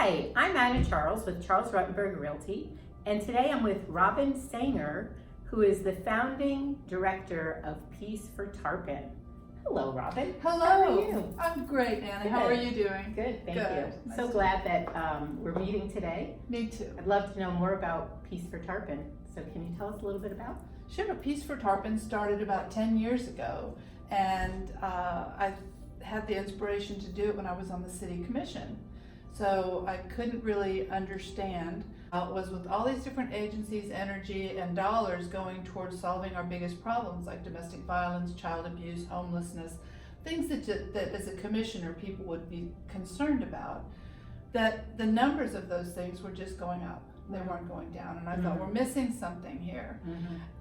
Hi, I'm Anna Charles with Charles Ruttenberg Realty, and today I'm with Robin Sanger, who is the founding director of Peace for Tarpon. Hello, Robin. Hello. How are you? I'm great, Anna. Good. How are you doing? Good, thank Good. you. Nice So to- glad that we're meeting today. Me too. I'd love to know more about Peace for Tarpon. So can you tell us a little bit about? Sure. Peace for Tarpon started about 10 years ago, and I had the inspiration to do it when I was on the city commission. So I couldn't really understand how it was with all these different agencies, energy, and dollars going towards solving our biggest problems like domestic violence, child abuse, homelessness, things that as a commissioner people would be concerned about, that the numbers of those things were just going up. They weren't going down, and I thought, we're missing something here.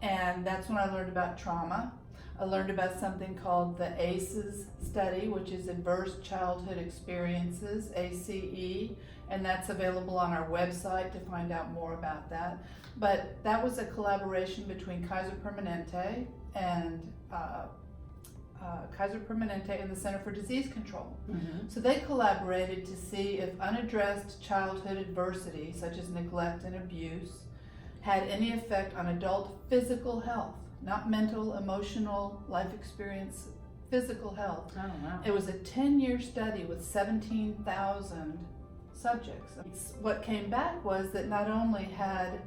And that's when I learned about trauma. I learned about something called the ACEs study, which is Adverse Childhood Experiences, ACE, and that's available on our website to find out more about that. But that was a collaboration between Kaiser Permanente and the Center for Disease Control. So they collaborated to see if unaddressed childhood adversity, such as neglect and abuse, had any effect on adult physical health, not mental, emotional, life experience, physical health. Oh, wow. It was a 10-year study with 17,000 subjects. What came back was that not only had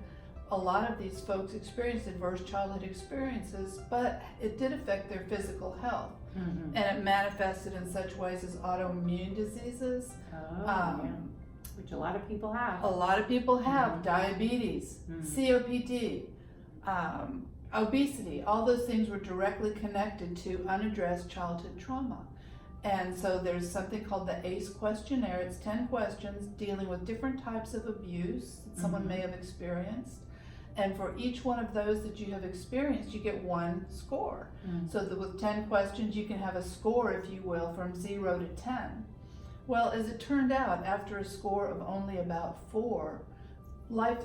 a lot of these folks experienced adverse childhood experiences, but it did affect their physical health. And it manifested in such ways as autoimmune diseases. Which a lot of people have. A lot of people have diabetes, COPD, obesity. All those things were directly connected to unaddressed childhood trauma. And so there's something called the ACE questionnaire. It's 10 questions dealing with different types of abuse that someone may have experienced. And for each one of those that you have experienced, you get one score. So that with 10 questions, you can have a score, if you will, from 0 to 10. Well, as it turned out, after a score of only about 4, life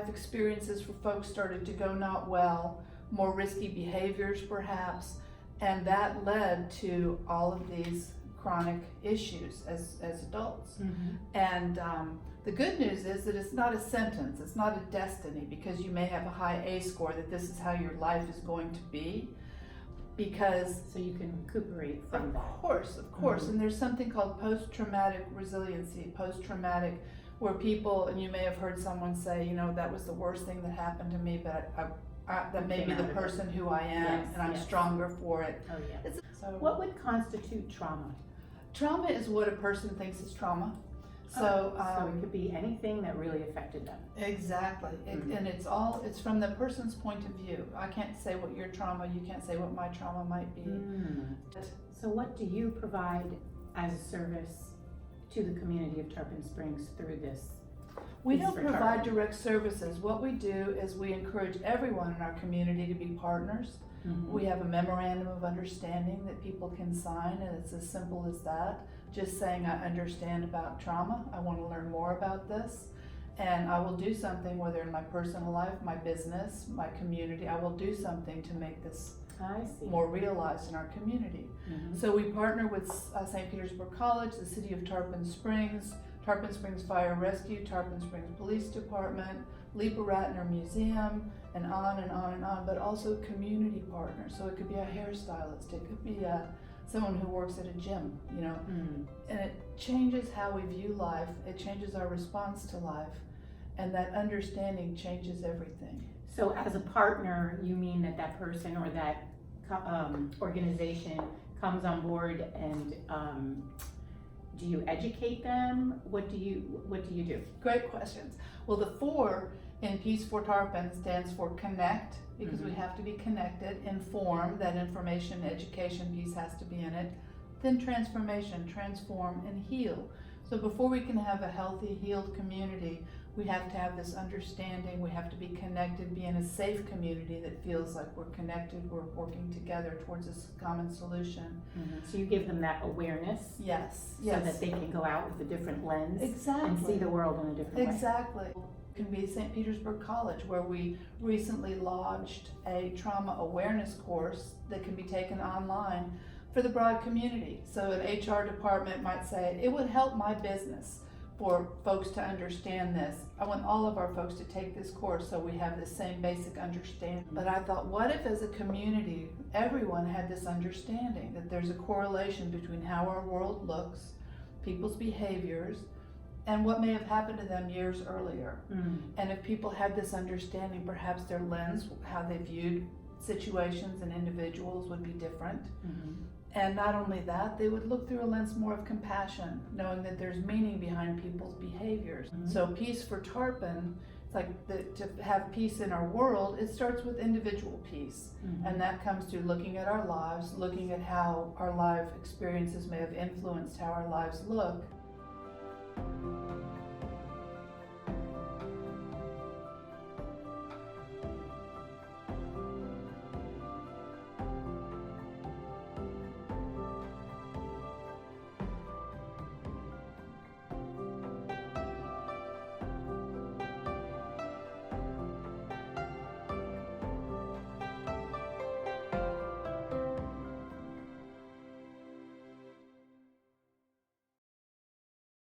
experiences for folks started to go not well, more risky behaviors perhaps, and that led to all of these chronic issues as adults. And the good news is that it's not a sentence, it's not a destiny, because you may have a high A score that this is how your life is going to be, because So you can recuperate from that. of course, and there's something called post-traumatic resiliency, post-traumatic, where people, and you may have heard someone say, you know, that was the worst thing that happened to me, but that may be the person who I am, and I'm stronger for it. Oh, yeah. So What would constitute trauma? trauma is what a person thinks is trauma. So it could be anything that really affected them. exactly, and it's from the person's point of view. I can't say what your trauma, you can't say what my trauma might be. So what do you provide as a service to the community of Tarpon Springs through this? We Peace don't for provide Tarpon? direct services. What we do is we encourage everyone in our community to be partners. We have a memorandum of understanding that people can sign, and it's as simple as that. Just saying, I understand about trauma, I want to learn more about this, and I will do something, whether in my personal life, my business, my community, I will do something to make this I see. more realized in our community. So we partner with St. Petersburg College, the City of Tarpon Springs Fire Rescue, Tarpon Springs Police Department, Lipa Ratner Museum, and on and on and on, but also community partners. So it could be a hairstylist, it could be someone who works at a gym, you know, and it changes how we view life, it changes our response to life, and that understanding changes everything. So as a partner, you mean that person or that organization comes on board and do you educate them? What do you do? Great questions. Well, the 4 in Peace for Tarpon stands for connect, because we have to be connected, inform, that information, education piece has to be in it, then transformation, transform, and heal. So before we can have a healthy, healed community, we have to have this understanding, we have to be connected, be in a safe community that feels like we're connected, we're working together towards this common solution. So you give them that awareness Yes, so that they can go out with a different lens exactly. and see the world in a different way. Exactly. It can be St. Petersburg College, where we recently launched a trauma awareness course that can be taken online for the broad community. So an HR department might say, it would help my business for folks to understand this. I want all of our folks to take this course so we have the same basic understanding. But I thought, what if as a community, everyone had this understanding that there's a correlation between how our world looks, people's behaviors, and what may have happened to them years earlier. And if people had this understanding, perhaps their lens, how they viewed situations and individuals would be different. And not only that, they would look through a lens more of compassion, knowing that there's meaning behind people's behaviors. So peace for Tarpon, it's like to have peace in our world, it starts with individual peace. And that comes through looking at our lives, looking at how our life experiences may have influenced how our lives look.